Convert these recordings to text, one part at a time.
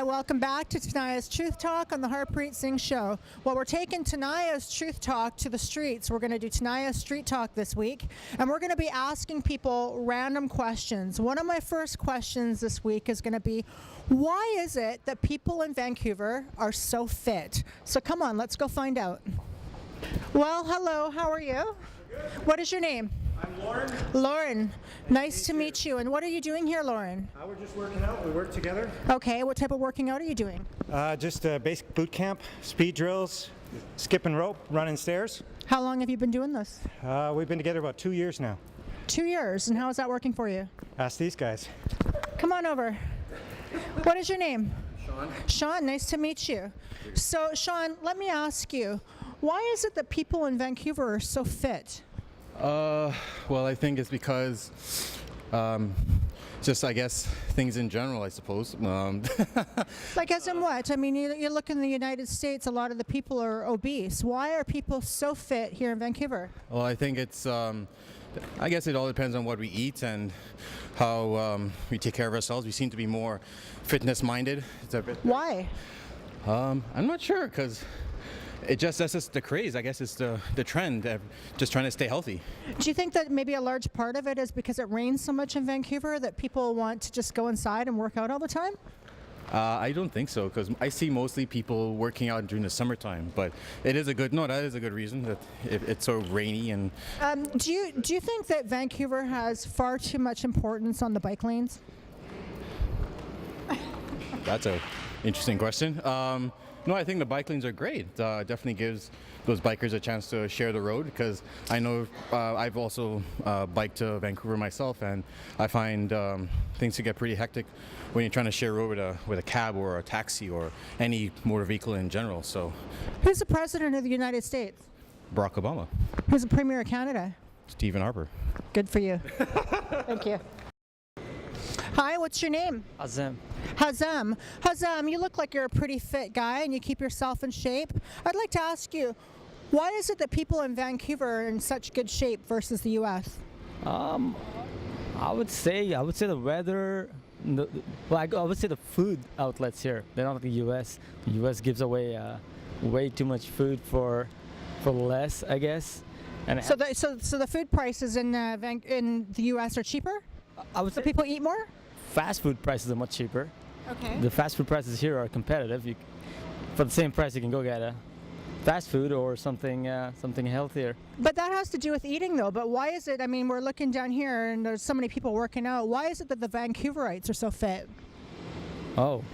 welcome back to Tania's Truth Talk on the Harpreet Singh Show. Well, we're taking Tania's Truth Talk to the streets. We're going to do Tania's Street Talk this week, and we're going to be asking people random questions. One of my first questions this week is going to be, why is it that people in Vancouver are so fit? So come on, let's go find out. Well, hello, how are you? Good. What is your name? I'm Lauren. Lauren, nice to meet you. And what are you doing here, Lauren? We're just working out. We work together. Okay, what type of working out are you doing? Just basic boot camp, speed drills, skipping rope, running stairs. How long have you been doing this? We've been together about 2 years now. 2 years, and how is that working for you? Ask these guys. Come on over. What is your name? Sean. Sean, nice to meet you. So, Sean, let me ask you, why is it that people in Vancouver are so fit? Well, I think it's because, just I guess things in general, I suppose. Like as in what? I mean, you look in the United States, a lot of the people are obese. Why are people so fit here in Vancouver? Well, I think it's, I guess it all depends on what we eat and how we take care of ourselves. We seem to be more fitness-minded. Why? I'm not sure, because that's just the craze. I guess it's the trend, just trying to stay healthy. Do you think that maybe a large part of it is because it rains so much in Vancouver that people want to just go inside and work out all the time? I don't think so, because I see mostly people working out during the summertime. But that is a good reason that it's so rainy. And do you think that Vancouver has far too much importance on the bike lanes? That's an interesting question. No, I think the bike lanes are great. Definitely gives those bikers a chance to share the road, because I know I've also biked to Vancouver myself, and I find things to get pretty hectic when you're trying to share a road with a cab or a taxi or any motor vehicle in general. So, who's the president of the United States? Barack Obama. Who's the premier of Canada? Stephen Harper. Good for you. Thank you. Hi, what's your name? Azam. Hazem. Hazem, you look like you're a pretty fit guy and you keep yourself in shape. I'd like to ask you, why is it that people in Vancouver are in such good shape versus the U.S.? I would say the weather. I would say the food outlets here. They're not like the U.S. The U.S. gives away way too much food for less, I guess. And so the food prices in the U.S. are cheaper? I would So say people eat more? fast food prices are much cheaper. Okay. The fast food prices here are competitive. For the same price, you can go get a fast food or something healthier. But that has to do with eating, though. But why is it? I mean, we're looking down here, and there's so many people working out. Why is it that the Vancouverites are so fit? Oh,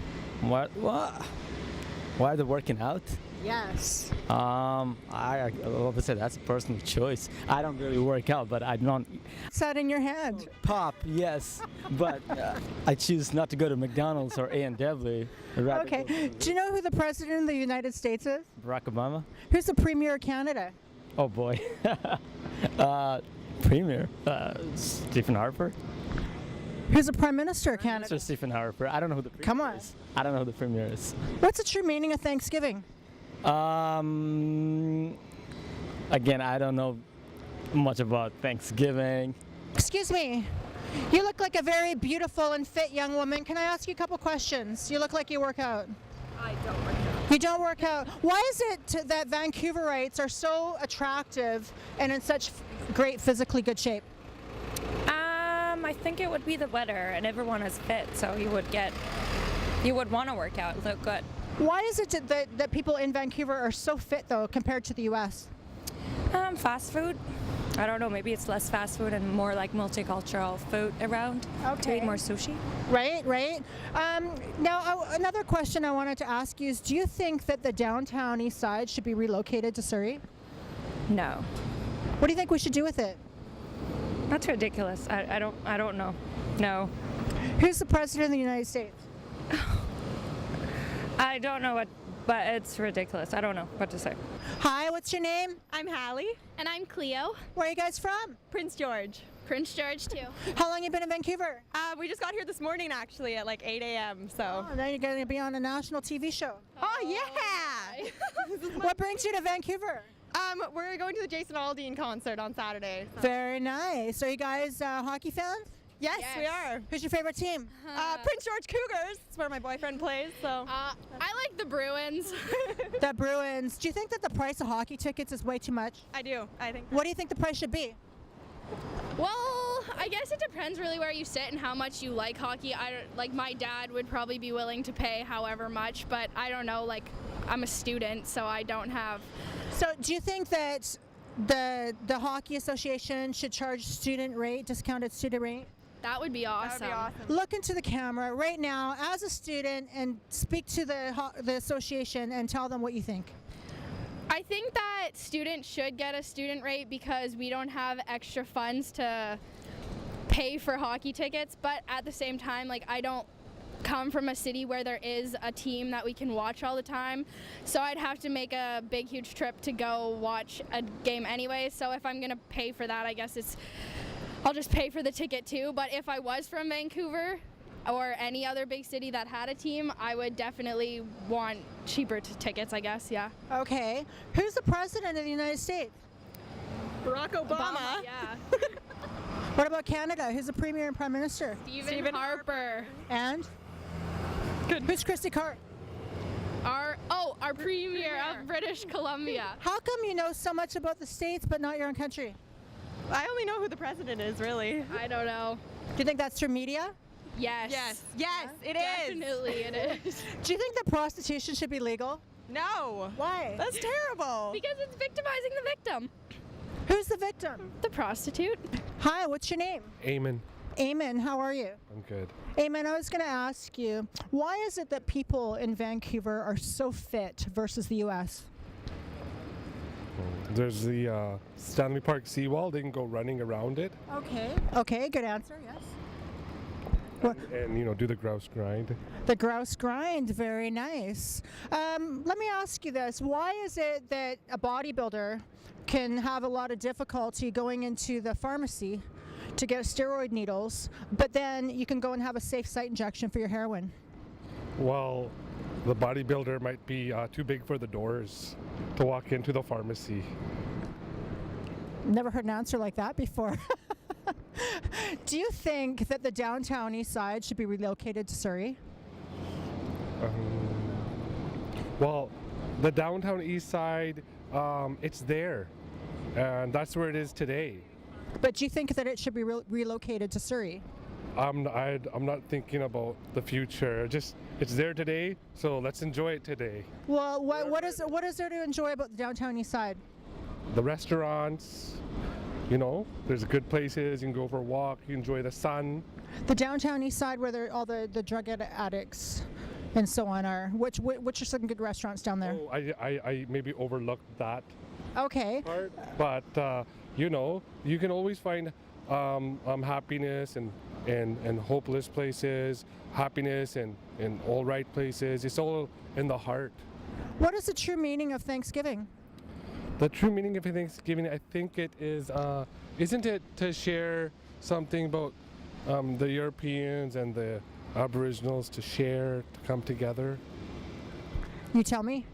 what? Why are they working out? Yes. I would say that's a personal choice. I don't really work out, but I don't. What's that in your hand? Pop, yes, but I choose not to go to McDonald's or A&W. Okay. Do you know who the president of the United States is? Barack Obama. Who's the premier of Canada? Oh boy. Premier. Stephen Harper. Who's the prime minister of Canada? Mr. Stephen Harper. I don't know who the premier Come on. is. I don't know who the premier is. What's the true meaning of Thanksgiving? Again, I don't know much about Thanksgiving. Excuse me. You look like a very beautiful and fit young woman. Can I ask you a couple questions? You look like you work out. I don't work out. You don't work out. Why is it that Vancouverites are so attractive and in such great physically good shape? I think it would be the weather, and everyone is fit, so you would want to work out, look good. Why is it that people in Vancouver are so fit, though, compared to the U.S.? Fast food. I don't know, maybe it's less fast food and more like multicultural food around. Okay. To eat more sushi. Right. Now, another question I wanted to ask you is, do you think that the downtown east side should be relocated to Surrey? No. What do you think we should do with it? That's ridiculous. I don't know. No. Who's the president of the United States? I don't know but it's ridiculous. I don't know what to say. Hi, what's your name? I'm Hallie. And I'm Cleo. Where are you guys from? Prince George. Prince George, too. How long have you been in Vancouver? We just got here this morning, actually, at like 8 a.m., so. Oh, now you're going to be on a national TV show. Oh, yeah! What brings you to Vancouver? We're going to the Jason Aldean concert on Saturday. So. Very nice. Are you guys hockey fans? Yes, we are. Who's your favorite team? Prince George Cougars. That's where my boyfriend plays. So I like the Bruins. The Bruins. Do you think that the price of hockey tickets is way too much? I do. I think. What do you think the price should be? Well, I guess it depends really where you sit and how much you like hockey. I don't, like my dad would probably be willing to pay however much, but I don't know. Like I'm a student, so I don't have. So do you think that the Hockey Association should charge discounted student rate? That would be awesome. That would be awesome. Look into the camera right now as a student and speak to the association and tell them what you think. I think that students should get a student rate because we don't have extra funds to pay for hockey tickets, but at the same time, like I don't come from a city where there is a team that we can watch all the time, so I'd have to make a big huge trip to go watch a game anyway. So if I'm gonna pay for that, I guess I'll just pay for the ticket too. But if I was from Vancouver or any other big city that had a team, I would definitely want cheaper tickets, I guess. Yeah. Okay. Who's the president of the United States? Barack Obama. Yeah. What about Canada? Who's the premier and prime minister? Stephen Harper. And? Who's Christy Cart? Our premier of British Columbia. How come you know so much about the states but not your own country? I only know who the president is, really. I don't know. Do you think that's through media? Yes. Yes, it is. Definitely it is. Do you think that prostitution should be legal? No. Why? That's terrible. Because it's victimizing the victim. Who's the victim? The prostitute. Hi, what's your name? Amen. Amen, how are you? I'm good. Amen, I was going to ask you, why is it that people in Vancouver are so fit versus the U.S.? There's the Stanley Park seawall. They can go running around it Okay. Okay, good answer, yes. and do the grouse grind. The grouse grind, very nice. Let me ask you this. Why is it that a bodybuilder can have a lot of difficulty going into the pharmacy to get steroid needles, but then you can go and have a safe site injection for your heroin? Well, the bodybuilder might be too big for the doors to walk into the pharmacy. Never heard an answer like that before. Do you think that the downtown east side should be relocated to Surrey? Well, the downtown east side, it's there, and that's where it is today. But do you think that it should be relocated to Surrey? I'm not thinking about the future. Just it's there today, so let's enjoy it today. Well, what is there to enjoy about the downtown east side? The restaurants, there's good places. You can go for a walk. You enjoy the sun. The downtown east side where all the drug addicts and so on are. Which are some good restaurants down there? Oh, I maybe overlooked that Okay. part, but you can always find happiness and hopeless places, happiness and all right places. It's all in the heart. What is the true meaning of Thanksgiving? The true meaning of Thanksgiving, I think it is, isn't it to share something about the Europeans and the Aboriginals to share, to come together? You tell me.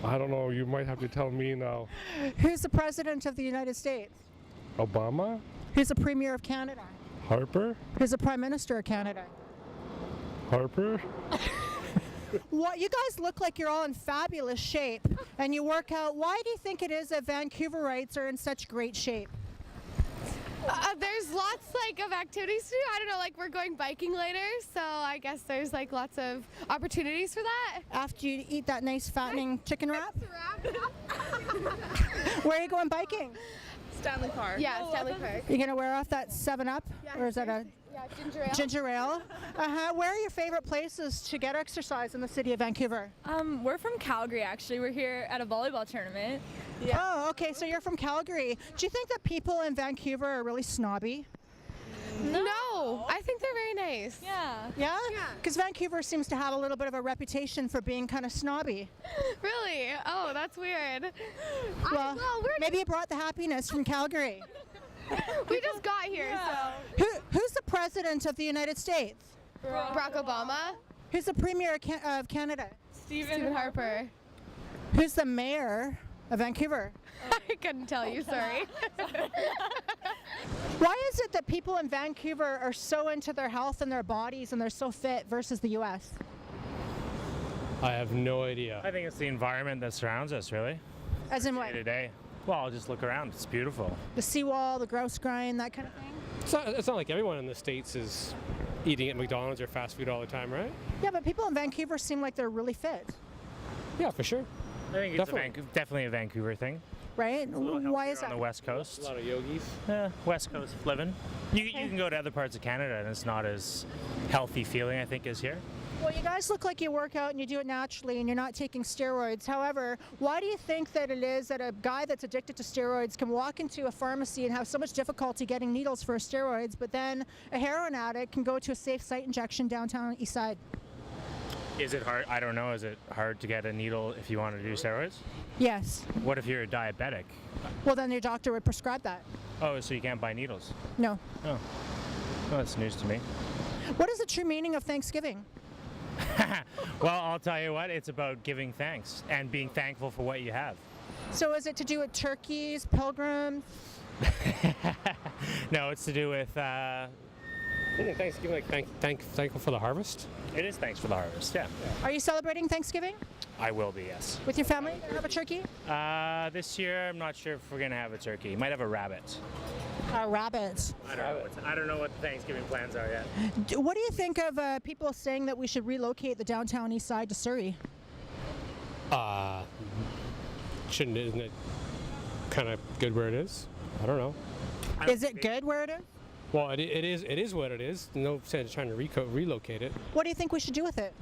I don't know, you might have to tell me now. Who's the president of the United States? Obama? Who's the premier of Canada? Harper? Who's the prime minister of Canada? Harper? What, you guys look like you're all in fabulous shape and you work out. Why do you think it is that Vancouverites are in such great shape? There's lots of activities to do. I don't know, we're going biking later, so I guess there's lots of opportunities for that. After you eat that nice fattening chicken wrap? Where are you going biking? Stanley Park. Yeah, Stanley Park. You gonna wear off that 7-Up? Or is that a Yeah, ginger ale. ginger ale? Where are your favorite places to get exercise in the city of Vancouver? We're from Calgary, actually. We're here at a volleyball tournament. Oh, okay, so you're from Calgary. Do you think that people in Vancouver are really snobby? No, I think they're very nice. Yeah. Yeah? Because Vancouver seems to have a little bit of a reputation for being kind of snobby. Really? Oh, that's weird. Well, maybe you brought the happiness from Calgary. We just got here, Who's the president of the United States? so. Barack Obama. Who's the premier of Canada? Stephen Harper. Who's the mayor of Vancouver? I couldn't tell you, sorry. that people in Vancouver are so into their health and their bodies and they're so fit versus the US? I have no idea. I think it's the environment that surrounds us, really. As in what? Day to day. Well, just look around. It's beautiful. The seawall, the grouse grind, that kind of thing? It's not like everyone in the States is eating at McDonald's or fast food all the time, right? Yeah, but people in Vancouver seem like they're really fit, Yeah, for sure. I think it's definitely a Vancouver thing. right? Why is On that? the West Coast. A lot of yogis. Yeah, West Coast living. You can go to other parts of Canada and it's not as healthy feeling, I think, as here. Well, you guys look like you work out and you do it naturally and you're not taking steroids. However, why do you think that it is that a guy that's addicted to steroids can walk into a pharmacy and have so much difficulty getting needles for steroids, but then a heroin addict can go to a safe site injection downtown East Side? Is it hard? I don't know. Is it hard to get a needle if you want to do steroids? Yes. What if you're a diabetic? Well, then your doctor would prescribe that. Oh, so you can't buy needles? No. Oh. Well, that's news to me. What is the true meaning of Thanksgiving? Well, I'll tell you what, it's about giving thanks and being thankful for what you have. So is it to do with turkeys, pilgrims? No, it's to do with, Isn't Thanksgiving like thankful for the harvest? it is thanks for the harvest, yeah. Are you celebrating Thanksgiving I will be, yes. with your family? Gonna have a turkey? This year, I'm not sure if we're going to have a turkey. Might have a rabbit. A rabbit. I don't know what the Thanksgiving plans are yet. What do you think of people saying that we should relocate the downtown East Side to Surrey? Isn't it kind of good where it is? I don't know. Is it good where it is? Well, it is what it is. No sense trying to relocate it. What do you think we should do with it?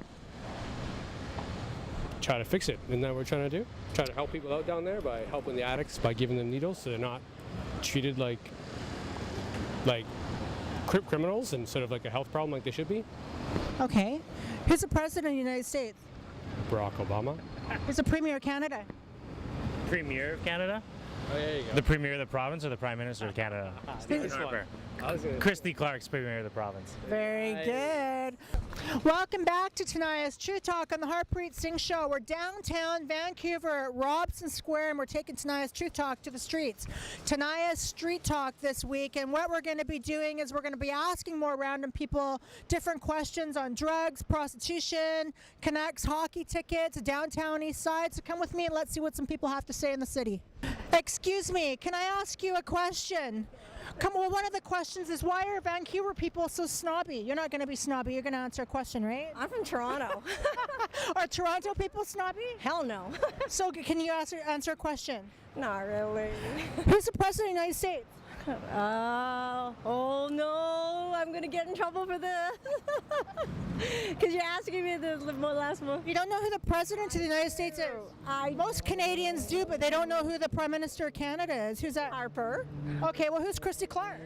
Try to fix it. Isn't that what we're trying to do? Try to help people out down there by helping the addicts, by giving them needles so they're not treated like criminals and sort of like a health problem like they should be. Okay. Who's the president of the United States? Barack Obama. Who's the premier of Canada? Premier of Canada? Oh, there you go. The Premier of the province or the Prime Minister of Canada? Stephen This one. Harper. I was gonna- Christy Clark's Premier of the province. Very good. Welcome back to Tania's Truth Talk on the Harpreet Singh Show. We're downtown Vancouver at Robson Square, and we're taking Tania's Truth Talk to the streets. Tania's Street Talk this week, and what we're going to be doing is we're going to be asking more random people different questions on drugs, prostitution, Canucks hockey tickets, downtown East Side. So come with me and let's see what some people have to say in the city. Excuse me, can I ask you a question? Well, one of the questions is, why are Vancouver people so snobby? You're not going to be snobby. You're going to answer a question, right? I'm from Toronto. Are Toronto people snobby? Hell no. So can you answer a question? Not really. Who's the president of the United States? Oh no, I'm gonna get in trouble for this. Because you're asking me the last one. You don't know who the president of the United States is? Most Canadians do, but they don't know who the prime minister of Canada is. Who's that? Harper. Okay, well, who's Christy Clark?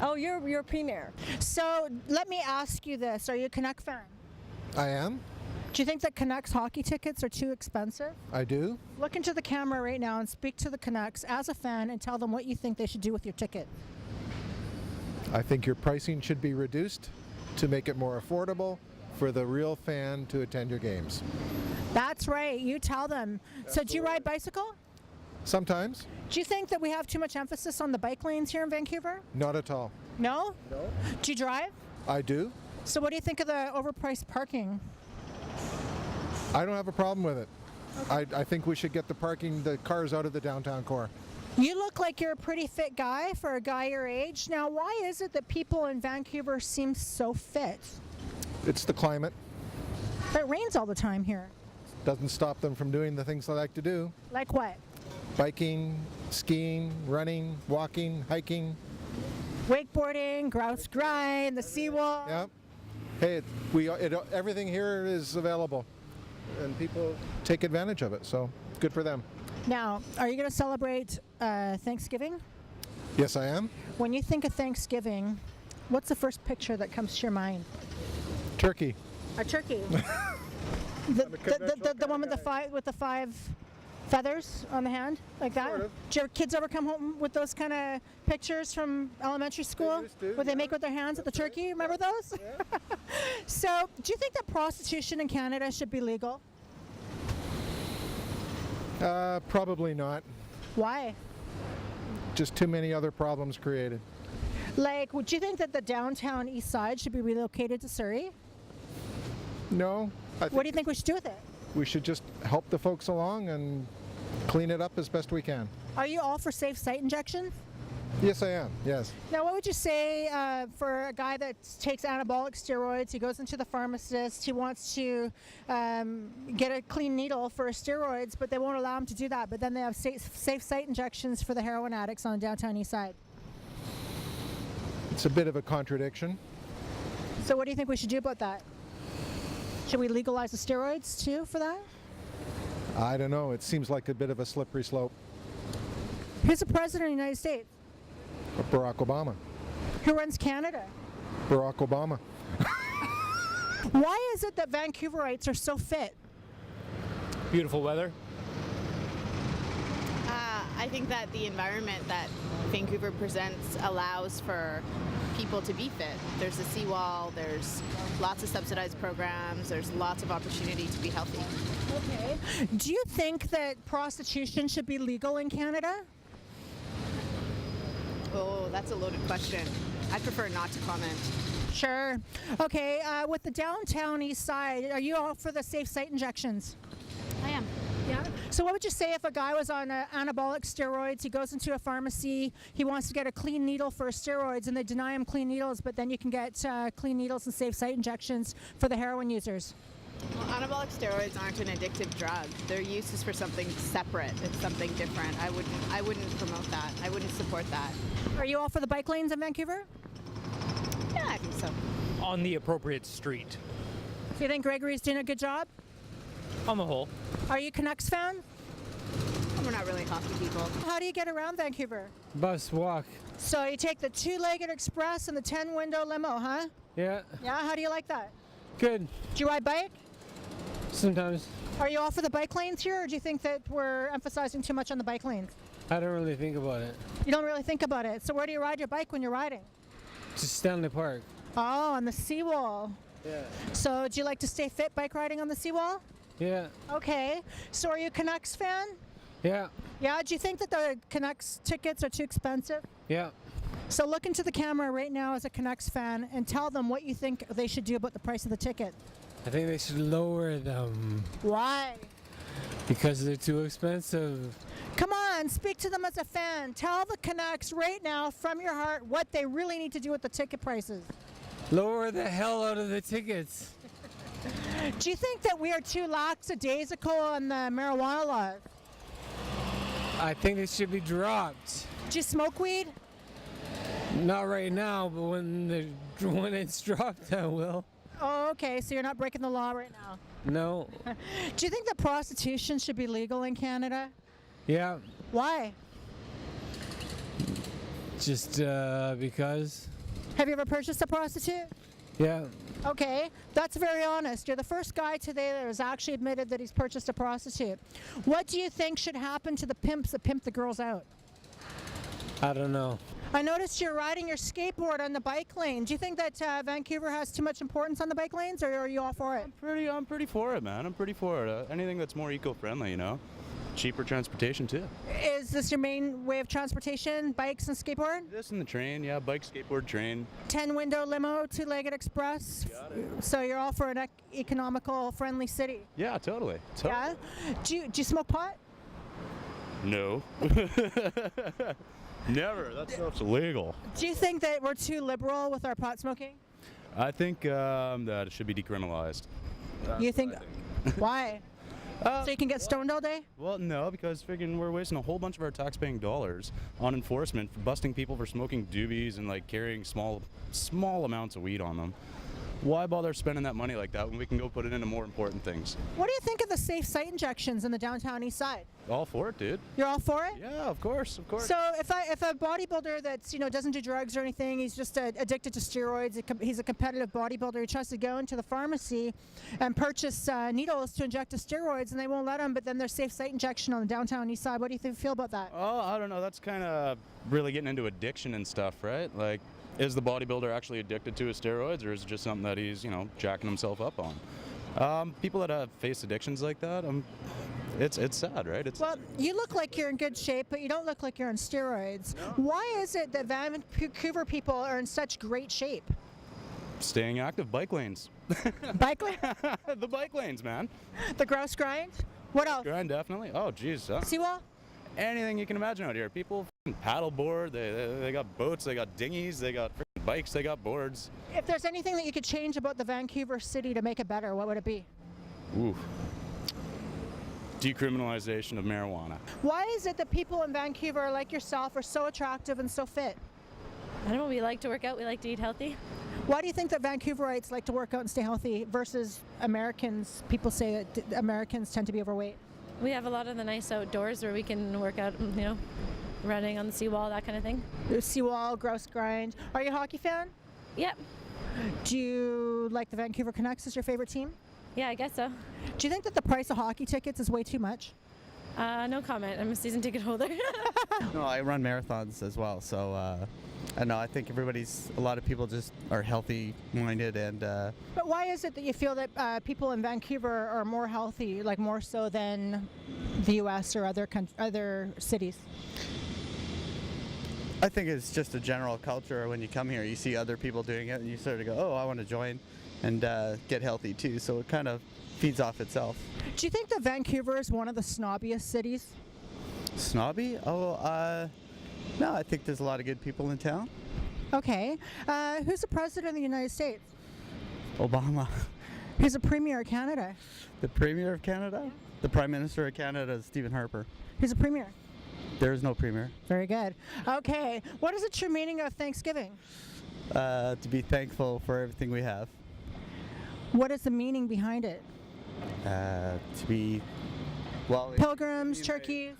Oh, you're premier. So let me ask you this. Are you a Canuck fan? I am. Do you think that Canucks hockey tickets are too expensive? I do. Look into the camera right now and speak to the Canucks as a fan and tell them what you think they should do with your ticket. I think your pricing should be reduced to make it more affordable for the real fan to attend your games. That's right. You tell them. So do you ride bicycle? Sometimes. Do you think that we have too much emphasis on the bike lanes here in Vancouver? Not at all. No? No. Do you drive? I do. So what do you think of the overpriced parking? I don't have a problem with it. Okay. I think we should get the cars out of the downtown core. You look like you're a pretty fit guy for a guy your age. Now, why is it that people in Vancouver seem so fit? It's the climate. But it rains all the time here. Doesn't stop them from doing the things they like to do. Like what? Biking, skiing, running, walking, hiking. Wakeboarding, grouse grind, the seawall. Yeah. Hey, everything here is available, and people take advantage of it, so good for them. Now, are you going to celebrate Thanksgiving? Yes, I am. When you think of Thanksgiving, what's the first picture that comes to your mind? Turkey. A turkey. the one with the five feathers on the hand, like that? Sort of. Do your kids ever come home with those kind of pictures from elementary school? What they make with their hands at the turkey? Remember those? Yeah. So, do you think that prostitution in Canada should be legal? Probably not. Why? Just too many other problems created. Like, would you think that the downtown east side should be relocated to Surrey? No. What do you think we should do with it? We should just help the folks along and clean it up as best we can. Are you all for safe site injections? Yes, I am. Yes. Now, what would you say for a guy that takes anabolic steroids? He goes into the pharmacist. He wants to get a clean needle for steroids, but they won't allow him to do that. But then they have safe site injections for the heroin addicts on the downtown east side. It's a bit of a contradiction. So what do you think we should do about that? Should we legalize the steroids too for that? I don't know. It seems like a bit of a slippery slope. Who's the president of the United States? Barack Obama. Who runs Canada? Barack Obama. Why is it that Vancouverites are so fit? Beautiful weather. I think that the environment that Vancouver presents allows for people to be fit. There's a seawall, there's lots of subsidized programs, there's lots of opportunity to be healthy. Okay. Do you think that prostitution should be legal in Canada? Oh, that's a loaded question. I prefer not to comment. Sure. Okay, with the downtown east side, are you all for the safe site injections? I am. Yeah. So what would you say if a guy was on anabolic steroids, he goes into a pharmacy, he wants to get a clean needle for steroids, and they deny him clean needles, but then you can get clean needles and safe site injections for the heroin users? Well, anabolic steroids aren't an addictive drug. Their use is for something separate. It's something different. I wouldn't promote that. I wouldn't support that. Are you all for the bike lanes in Vancouver? Yeah, I think so. On the appropriate street. Do you think Gregory's doing a good job? On the whole. Are you a Canucks fan? We're not really hockey people. How do you get around Vancouver? Bus, walk. So you take the two-legged express and the 10-window limo, huh? Yeah. Yeah, how do you like that? Good. Do you ride bike? Sometimes. Are you all for the bike lanes here, or do you think that we're emphasizing too much on the bike lanes? I don't really think about it. You don't really think about it. So where do you ride your bike when you're riding? Just Stanley Park. Oh, on the seawall. Yeah. So do you like to stay fit bike riding on the seawall? Yeah. Okay. So are you a Canucks fan? Yeah. Yeah. Do you think that the Canucks tickets are too expensive? Yeah. So look into the camera right now as a Canucks fan and tell them what you think they should do about the price of the ticket. I think they should lower them. Why? Because they're too expensive. Come on, speak to them as a fan. Tell the Canucks right now from your heart what they really need to do with the ticket prices. Lower the hell out of the tickets. Do you think that we are too lackadaisical on the marijuana laws? I think it should be dropped. Do you smoke weed? Not right now, but when it's dropped, I will. Oh, okay, so you're not breaking the law right now. No. Do you think that prostitution should be legal in Canada? Yeah. Why? Just because. Have you ever purchased a prostitute? Yeah. Okay, that's very honest. You're the first guy today that has actually admitted that he's purchased a prostitute. What do you think should happen to the pimps that pimp the girls out? I don't know. I noticed you're riding your skateboard on the bike lane. Do you think that Vancouver has too much importance on the bike lanes, or are you all for it? I'm pretty for it, man. I'm pretty for it. Anything that's more eco-friendly, you know. Cheaper transportation too. Is this your main way of transportation, bikes and skateboard? This and the train, yeah, bike, skateboard, train. 10-window limo, two-legged express. Got it. So you're all for an economical, friendly city. Yeah, totally. Yeah. Do you smoke pot? No. Never. That stuff's illegal. Do you think that we're too liberal with our pot smoking? I think that it should be decriminalized. You think? Why? So you can get stoned all day? Well, no, because friggin' we're wasting a whole bunch of our tax-paying dollars on enforcement, for busting people for smoking doobies and like carrying small amounts of weed on them. Why bother spending that money like that when we can go put it into more important things? What do you think of the safe site injections in the downtown east side? All for it, dude. You're all for it? Yeah, of course, of course. So if a bodybuilder that's doesn't do drugs or anything, he's just addicted to steroids, he's a competitive bodybuilder, he tries to go into the pharmacy and purchase needles to inject his steroids, and they won't let him. But then there's safe site injection on the downtown east side. What do you feel about that? Oh, I don't know. That's kind of really getting into addiction and stuff, right? Like, is the bodybuilder actually addicted to his steroids, or is it just something that he's, jacking himself up on? People that have faced addictions like that, it's sad, right? Well, you look like you're in good shape, but you don't look like you're on steroids. Why is it that Vancouver people are in such great shape? Staying active, bike lanes. Bike lane? The bike lanes, man. The grouse grind? What else? Grind, definitely. Oh, geez. Seawall? Anything you can imagine out here. People paddleboard, they got boats, they got dinghies, they got bikes, they got boards. If there's anything that you could change about the Vancouver city to make it better, what would it be? Ooh. Decriminalization of marijuana. Why is it that people in Vancouver like yourself are so attractive and so fit? I don't know, we like to work out, we like to eat healthy. Why do you think that Vancouverites like to work out and stay healthy versus Americans? People say that Americans tend to be overweight. We have a lot of the nice outdoors where we can work out, you know, running on the seawall, that kind of thing. The seawall, grouse grind. Are you a hockey fan? Yep. Do you like the Vancouver Canucks as your favorite team? Yeah, I guess so. Do you think that the price of hockey tickets is way too much? No comment. I'm a season ticket holder. No, I run marathons as well, so I know. I think a lot of people just are healthy-minded and. But why is it that you feel that people in Vancouver are more healthy, like more so than the U.S. or other cities? I think it's just a general culture. When you come here, you see other people doing it, and you sort of go, "Oh, I want to join and get healthy too." So it kind of feeds off itself. Do you think that Vancouver is one of the snobbiest cities? Snobby? Oh, no. I think there's a lot of good people in town. Okay. Who's the president of the United States? Obama. Who's the premier of Canada? The premier of Canada? The prime minister of Canada is Stephen Harper. Who's the premier? There is no premier. Very good. Okay. What is the true meaning of Thanksgiving? To be thankful for everything we have. What is the meaning behind it? To be, well... Pilgrims, turkeys?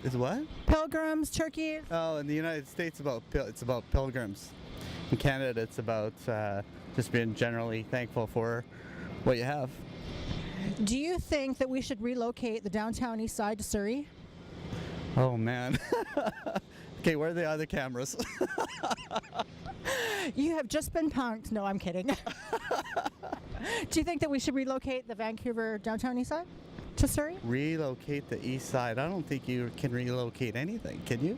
Is what? Pilgrims, turkeys? Oh, in the United States, it's about pilgrims. In Canada, it's about just being generally thankful for what you have. Do you think that we should relocate the downtown east side to Surrey? Oh, man. Okay, where are the other cameras? You have just been punked. No, I'm kidding. Do you think that we should relocate the Vancouver downtown east side to Surrey? Relocate the east side? I don't think you can relocate anything, can you?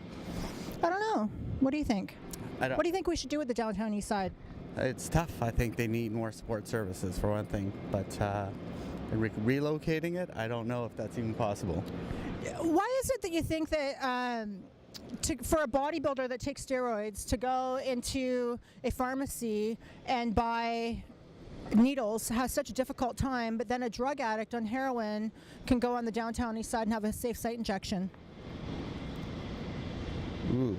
I don't know. What do you think? What do you think we should do with the downtown east side? It's tough. I think they need more support services for one thing, but relocating it, I don't know if that's even possible. Why is it that you think that for a bodybuilder that takes steroids to go into a pharmacy and buy needles has such a difficult time, but then a drug addict on heroin can go on the downtown east side and have a safe site injection? Ooh,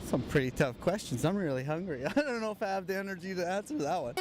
some pretty tough questions. I'm really hungry. I don't know if I have the energy to answer that one.